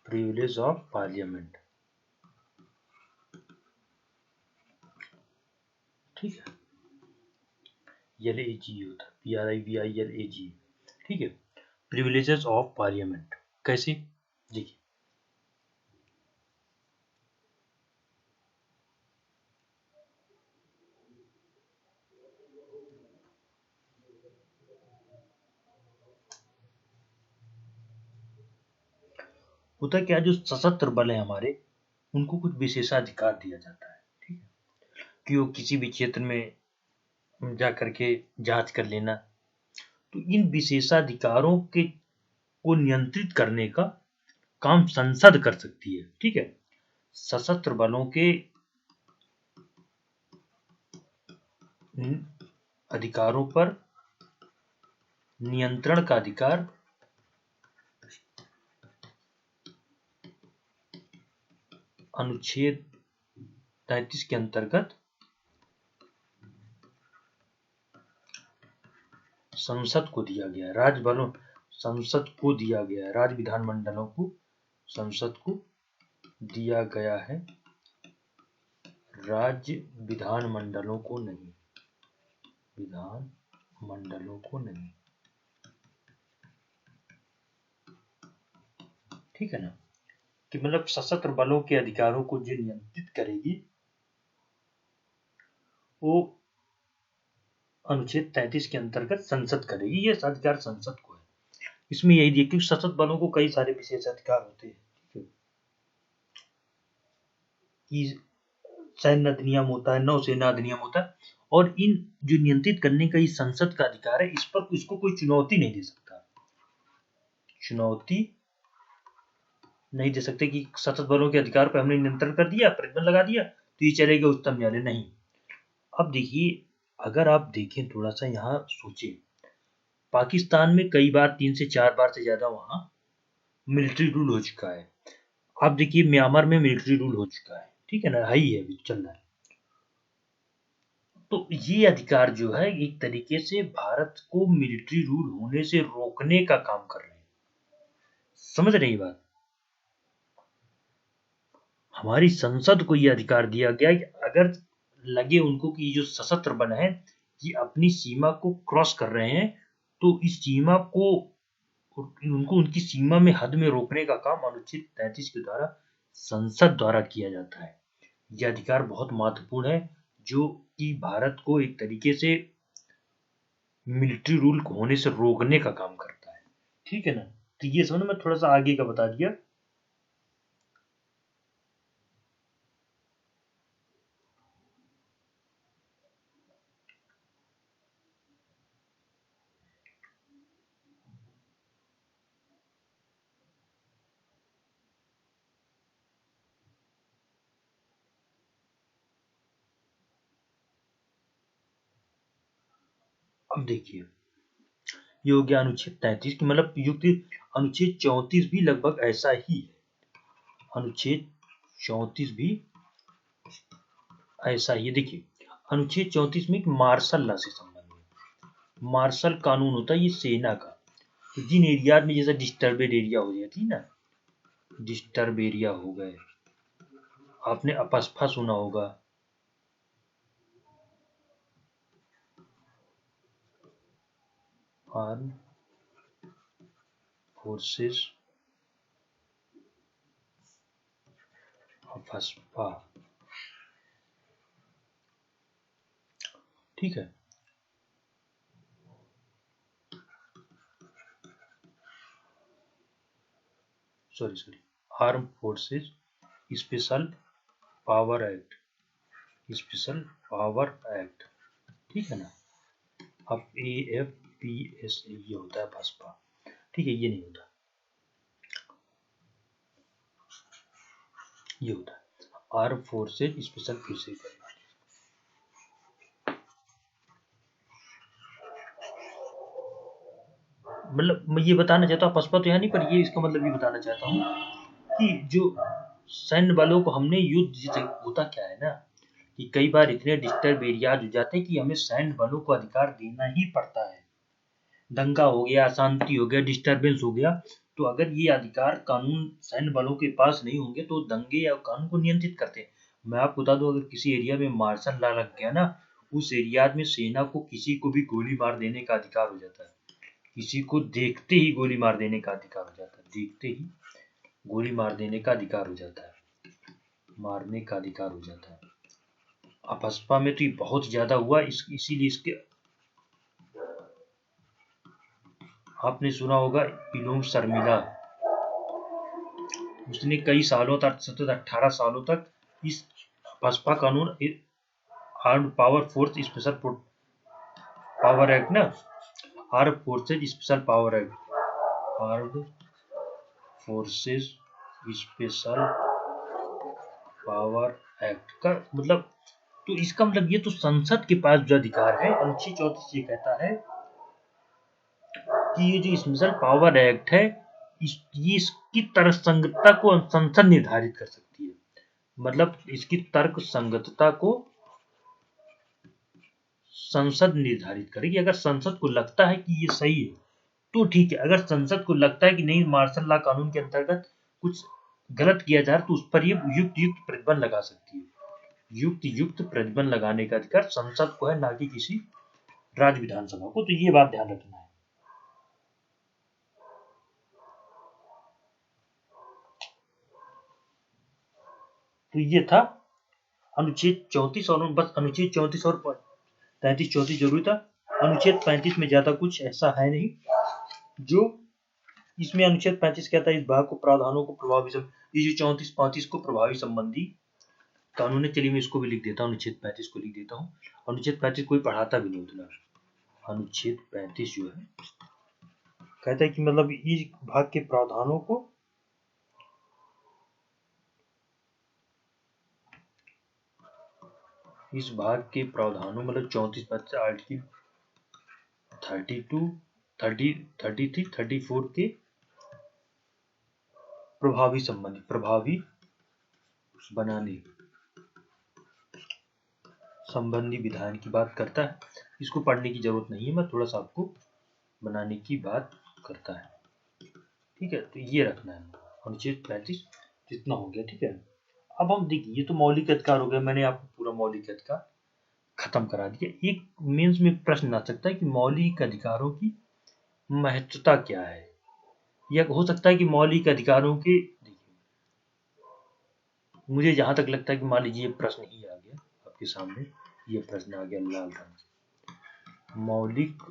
प्रिविलेज ऑफ पार्लियामेंट, ठीक है। LAG होता है, PRIVILAG, ठीक है। प्रिविलेजेस ऑफ पार्लियामेंट कैसे, देखिए होता क्या, जो सशस्त्र बल है हमारे, उनको कुछ विशेषाधिकार दिया जाता है, ठीक है, कि वो किसी भी क्षेत्र में जा करके जांच कर लेना। तो इन विशेषाधिकारों के को नियंत्रित करने का काम संसद कर सकती है, ठीक है। सशस्त्र बलों के अधिकारों पर नियंत्रण का अधिकार अनुच्छेद 33 के अंतर्गत संसद को दिया गया है। राज्य बलों संसद को दिया गया है, राज्य विधानमंडलों को संसद को दिया गया है, राज्य विधानमंडलों को नहीं, विधानमंडलों को नहीं, ठीक है ना। कि मतलब सशस्त्र बलों के अधिकारों को जो नियंत्रित करेगी वो अनुच्छेद 33 के अंतर्गत संसद करेगी, ये अधिकार संसद को है। इसमें यही दिया, क्योंकि सशस्त्र बलों को कई सारे विशेष अधिकार होते हैं, कि सैन्य अधिनियम होता है, नौसेना अधिनियम होता है, और इन जो नियंत्रित करने का ये संसद का अधिकार है, इस पर इसको कोई चुनौती नहीं दे सकता, चुनौती नहीं दे सकते कि सशस्त्र बलों के अधिकार पर हमने नियंत्रण कर दिया, प्रतिबंध लगा दिया, तो ये चलेगा उच्चतम न्यायालय, नहीं। अब देखिए, अगर आप देखें थोड़ा सा यहाँ सोचिए, पाकिस्तान में कई बार 3 से 4 बार से ज्यादा वहां मिलिट्री रूल हो चुका है। आप देखिए म्यांमार में मिलिट्री रूल हो चुका है, ठीक है ना, हाई है, अभी चल रहा है। तो ये अधिकार जो है एक तरीके से भारत को मिलिट्री रूल होने से रोकने का काम कर रहे हैं, समझ रहे हैं ये बात। हमारी संसद को यह अधिकार दिया गया कि अगर लगे उनको कि जो सशस्त्र बल है ये अपनी सीमा को क्रॉस कर रहे हैं, तो इस सीमा को उनको उनकी सीमा में हद में रोकने का काम अनुच्छेद 33 के द्वारा संसद द्वारा किया जाता है। यह अधिकार बहुत महत्वपूर्ण है, जो कि भारत को एक तरीके से मिलिट्री रूल होने से रोकने का काम करता है, ठीक है ना। तो ये समझ, मैं थोड़ा सा आगे का बता दिया। अब देखिए, ये हो गया अनुच्छेद 33 की, मतलब युक्त अनुच्छेद 34 भी लगभग ऐसा ही है, अनुच्छेद 34 भी ऐसा ही है। देखिए अनुच्छेद 34 में मार्शल लॉ से संबंधित, मार्शल कानून होता है ये सेना का, तो जिन एरिया में जैसे डिस्टर्बेड एरिया हो जाती है ना, डिस्टर्ब एरिया हो गए, आपने अपस्फा सुना होगा, आर्म फोर्सेस अपस्फा, ठीक है। Sorry arm forces special power act, special power act, ठीक है ना। अब AFPSA ये होता है भाजपा, ठीक है, ये नहीं होता, ये होता है आर्म फोर्सेज स्पेशल फोर्सेज। मतलब मैं ये बताना चाहता हूँ, पसपा तो यहाँ नहीं, पर ये इसका मतलब ये बताना चाहता हूँ कि जो सैन्य बलों को हमने युद्ध, जैसे होता क्या है ना, कि कई बार इतने डिस्टर्ब एरियाज हो जाते हैं कि हमें सैन्य बलों को अधिकार देना ही पड़ता है। दंगा हो गया, अशांति हो गया, डिस्टर्बेंस हो गया, तो अगर ये अधिकार कानून सैन्य बलों के पास नहीं होंगे तो दंगे या कानून को नियंत्रित करते हैं। मैं आपको बता दूं, अगर किसी एरिया में मार्शल लॉ लग गया ना, उस एरिया में सेना को किसी को भी गोली मार देने का अधिकार हो जाता है, किसी को देखते ही गोली मार देने का अधिकार हो जाता है, देखते ही गोली मार देने का अधिकार हो जाता है, मारने का अधिकार हो जाता है। अपस्पा में तो ये बहुत ज्यादा हुआ, इसीलिए इसके आपने सुना होगा इलोम शर्मिला, उसने कई सालों तक, सतत 18 सालों तक इस पसपा कानून, armed power force special power act ना, armed forces special power act, armed forces special power act का मतलब, तो इसका मतलब ये तो संसद के पास जो अधिकार है, अनुच्छेद 34 ये कहता है कि ये जो स्पेशल पावर एक्ट है, ये इसकी तर्कसंगतता को संसद निर्धारित कर सकती है। मतलब इसकी तर्क संगतता को संसद निर्धारित करेगी। अगर संसद को लगता है कि ये सही है तो ठीक है, अगर संसद को लगता है कि नहीं, मार्शल लॉ कानून के अंतर्गत कुछ गलत किया जा रहा है, तो उस पर ये युक्त प्रतिबंध लगा सकती है। युक्त प्रतिबंध लगाने का अधिकार संसद को है, ना कि किसी राज्य विधानसभा को। तो ये बात ध्यान रखना है। तो ये था अनुच्छेद 34 और बस अनुच्छेद 34 और 33 34 जरूरी था। अनुच्छेद 35 में ज्यादा कुछ ऐसा है नहीं। जो इसमें अनुच्छेद 35 कहता है, इस भाग को प्रावधानों को प्रभावी, ये जो 34 35 को प्रभावी संबंधी कानून है। चलिए मैं इसको भी लिख देता हूँ, अनुच्छेद 35 को लिख देता हूँ। अनुच्छेद 35 कोई पढ़ाता भी नहीं उतना। अनुच्छेद 35 जो है कहता है कि मतलब इस भाग के प्रावधानों को मतलब 34 35 आर्टिकल 32 30 33 34 के प्रभावी बनाने संबंधी विधान की बात करता है। इसको पढ़ने की जरूरत नहीं है, मैं थोड़ा सा आपको बनाने की बात करता है। ठीक है, तो ये रखना है। अनुच्छेद 35 जितना हो गया, ठीक है। अब हम देखिए, ये तो मौलिक अधिकार हो गया, मैंने आपको पूरा मौलिक अधिकार खत्म करा दिया। एक मेंस में प्रश्न आ सकता है कि मौलिक अधिकारों की महत्वता क्या है, या हो सकता है कि मौलिक अधिकारों के, मुझे जहां तक लगता है कि मान लीजिए ये प्रश्न ही आ गया आपके सामने, ये प्रश्न आ गया लाल रंग से, मौलिक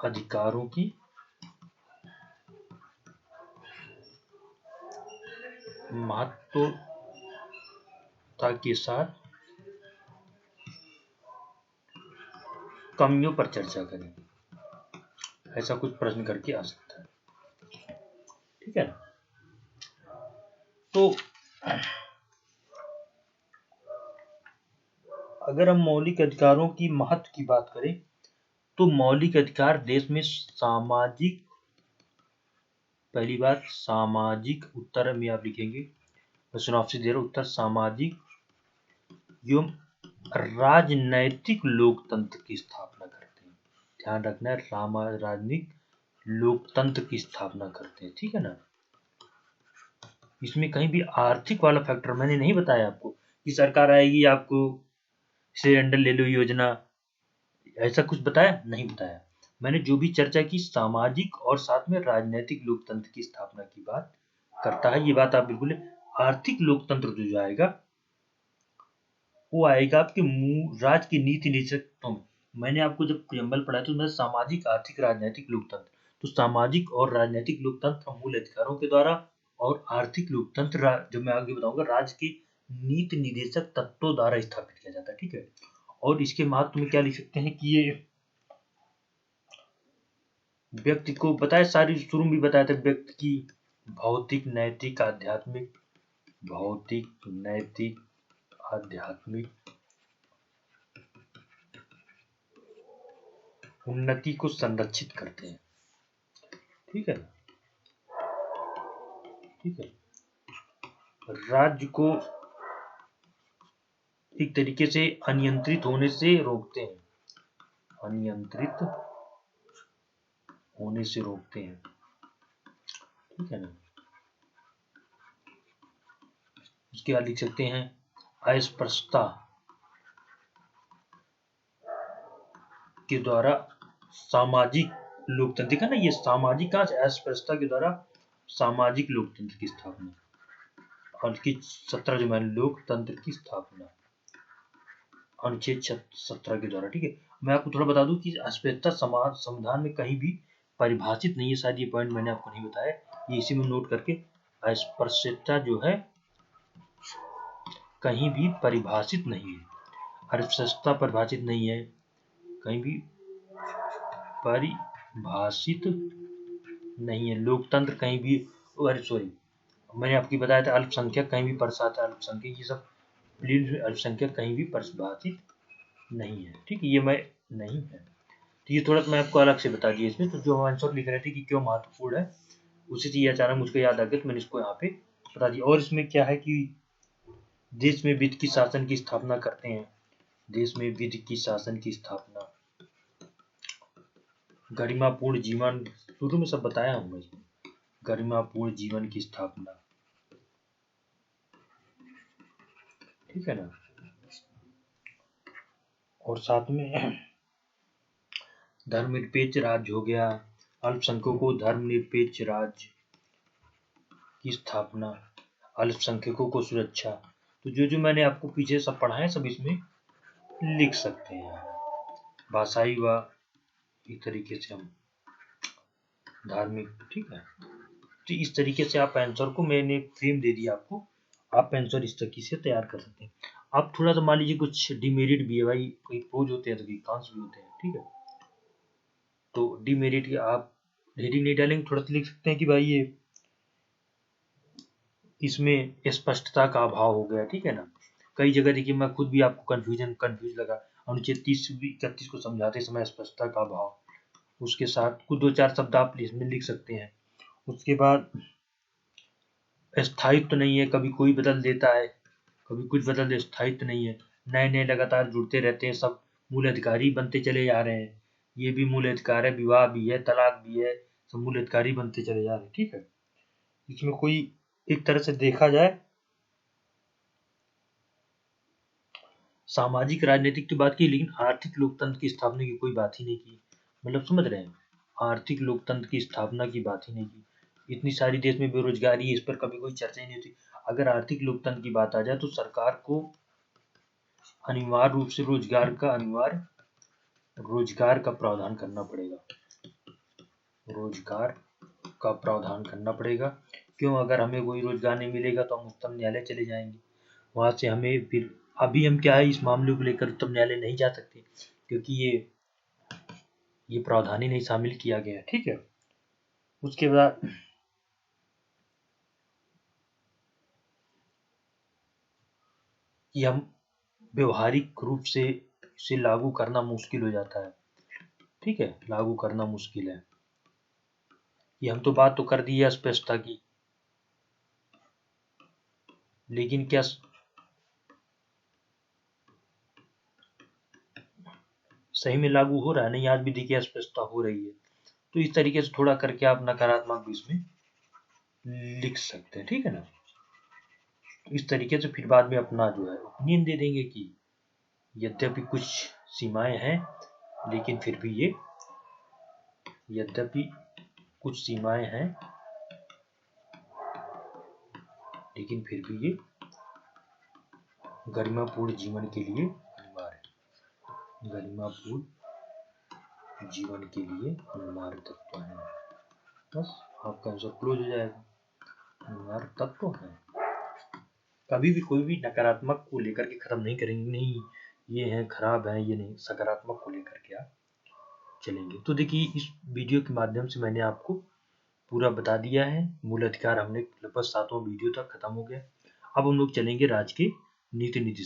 अधिकारों की महत्वता के साथ कमियों पर चर्चा करें, ऐसा कुछ प्रश्न करके आ सकता है। ठीक है ना। तो अगर हम मौलिक अधिकारों की महत्व की बात करें, तो मौलिक अधिकार देश में सामाजिक, पहली बात सामाजिक, उत्तर में आप लिखेंगे, मैं सिनॉप्सिस दे रहा हूं, उत्तर सामाजिक एवं राजनैतिक लोकतंत्र की स्थापना करते हैं। ध्यान रखना है, राजनीतिक लोकतंत्र की स्थापना करते हैं। ठीक है ना। इसमें कहीं भी आर्थिक वाला फैक्टर मैंने नहीं बताया आपको कि सरकार आएगी आपको सिलेंडर ले लो योजना, ऐसा कुछ बताया नहीं बताया। मैंने जो भी चर्चा की, सामाजिक और साथ में राजनीतिक लोकतंत्र की स्थापना की बात करता है। ये बात आप बिल्कुल, आर्थिक लोकतंत्र जो आएगा वो आएगा आपके राज्य की नीति निदेशकों में। मैंने आपको जब प्रियम्बल पढ़ाया तो मैं सामाजिक आर्थिक राजनीतिक लोकतंत्र, तो सामाजिक और राजनीतिक लोकतंत्र मूल अधिकारों के द्वारा, और आर्थिक लोकतंत्र जो मैं आगे बताऊंगा राज्य के नीति निदेशक तत्वों द्वारा स्थापित किया जाता है। ठीक है। और इसके महत्व में क्या लिख सकते हैं कि ये व्यक्ति को बताया, सारी शुरू में भी बताया था, व्यक्ति की भौतिक नैतिक आध्यात्मिक, भौतिक नैतिक आध्यात्मिक उन्नति को संरक्षित करते हैं। ठीक है। ठीक है। राज्य को एक तरीके से अनियंत्रित होने से रोकते हैं, अनियंत्रित होने से रोकते हैं। ठीक है ना। उसके बाद लिख सकते हैं अस्पृश्यता के द्वारा सामाजिक लोकतंत्र। देखा ना, ये सामाजिक कहां से, अस्पृश्यता के द्वारा सामाजिक लोकतंत्र की स्थापना, और की 17 जो मैंने लोकतंत्र की स्थापना अनुच्छेद 17 के द्वारा। ठीक है। मैं आपको थोड़ा बता दूं कि अस्पृश्यता समाज संविधान में कहीं भी परिभाषित नहीं है, शायद ये पॉइंट मैंने आपको नहीं बताया, ये इसी में नोट करके अस्पृश्यता जो है कहीं भी परिभाषित नहीं है, अस्पृश्यता परिभाषित नहीं है, कहीं भी परिभाषित नहीं है। लोकतंत्र कहीं भी, अरे सॉरी, मैंने आपकी बताया था अल्पसंख्यक कहीं भी परिभाषित, अल्पसंख्यक ये सब अल्पसंख्यक कहीं भी परिभाषित नहीं है। ठीक है, ये मैं नहीं है, तो ये थोड़ा मैं आपको अलग से बता दिया इसमें। तो जो हम आंसर लिख रहे थे कि क्यों महत्वपूर्ण है, उसी से ये अचानक मुझको याद आ गया, तो मैंने इसको यहाँ पे बता दिया। और इसमें क्या है कि देश में विधि की शासन की स्थापना करते हैं, देश में विधि की शासन की स्थापना, गरिमापूर्ण जीवन, शुरू में सब बताया हूँ मैं, गरिमापूर्ण जीवन की स्थापना, ठीक है ना। और साथ में धर्मनिरपेक्ष राज्य हो गया, अल्पसंख्यकों को धर्मनिरपेक्ष राज्य की स्थापना, अल्पसंख्यकों को सुरक्षा। तो जो जो मैंने आपको पीछे सब पढ़ा है सब इसमें लिख सकते हैं। भाषाई व एक तरीके से हम धार्मिक, ठीक है। तो इस तरीके से आप आंसर को, मैंने फ्रेम दे दिया आपको, आप आंसर इस तरीके से तैयार कर सकते हैं। अब थोड़ा सा मान लीजिए कुछ डिमेरिट भी है भाई, कोई प्रोज होते हैं तो कोई कॉन्स भी होते हैं, ठीक है। तो डिमेरिट आप हेडिंग नहीं डालेंगे, थोड़ा सा लिख सकते हैं कि भाई ये इसमें स्पष्टता का अभाव हो गया, ठीक है ना। कई जगह देखिए मैं खुद भी आपको कंफ्यूज लगा, अनुच्छेद 30-31 को समझाते समय स्पष्टता का अभाव, उसके साथ कुछ 2-4 शब्द आप इसमें लिख सकते हैं। उसके बाद स्थायित्व नहीं है, कभी कोई बदल देता है, कभी कुछ बदल दे, स्थायित्व नहीं है, नए नए लगातार जुड़ते रहते हैं, सब मूल अधिकारी बनते चले जा रहे हैं, ये भी मूल अधिकार है, विवाह भी है, तलाक भी है, सब मूल अधिकारी बनते चले जा रहे हैं, ठीक है। इसमें कोई एक तरह से देखा जाए सामाजिक राजनीतिक की बात की, लेकिन आर्थिक लोकतंत्र की स्थापना की कोई बात ही नहीं की। मतलब समझ रहे हैं, आर्थिक लोकतंत्र की स्थापना की बात ही नहीं की। इतनी सारी देश में बेरोजगारी है, इस पर कभी कोई चर्चा ही नहीं होती। अगर आर्थिक लोकतंत्र की बात आ जाए तो सरकार को अनिवार्य रूप से रोजगार का प्रावधान करना पड़ेगा, रोजगार का प्रावधान करना पड़ेगा। क्यों, अगर हमें कोई रोजगार नहीं मिलेगा तो हम उच्चतम न्यायालय चले जाएंगे, वहां से हमें फिर, अभी हम क्या है इस मामले को लेकर उच्चतम न्यायालय नहीं जा सकते, क्योंकि ये प्रावधान ही नहीं शामिल किया गया, ठीक है। उसके बाद ये हम व्यवहारिक रूप से इसे लागू करना मुश्किल हो जाता है, ठीक है, लागू करना मुश्किल है। ये हम तो बात तो कर दी है अस्पष्टता की, लेकिन क्या सही में लागू हो रहा है? नहीं, आज भी देखिए अस्पष्टता हो रही है। तो इस तरीके से थोड़ा करके आप नकारात्मक भी इसमें लिख सकते हैं, ठीक है ना। इस तरीके से फिर बाद में अपना जो है ओपिनियन दे देंगे कि यद्यपि कुछ सीमाएं हैं, लेकिन फिर भी ये, यद्यपि कुछ सीमाएं हैं लेकिन फिर भी ये गरिमापूर्ण जीवन के लिए अनिवार्य है, गरिमापूर्ण जीवन के लिए अनिवार्य तत्व है। बस आपका आंसर क्लोज हो जाएगा, अनिवार्य तत्व है। कभी भी कोई भी नकारात्मक को लेकर के खत्म नहीं करेंगे, नहीं ये है खराब है, ये नहीं, सकारात्मक को लेकर के आप चलेंगे। तो देखिए इस वीडियो के माध्यम से मैंने आपको पूरा बता दिया है, मूल अधिकार हमने लगभग 7वां वीडियो तक खत्म हो गया। अब हम लोग चलेंगे राज्य के नीति नीति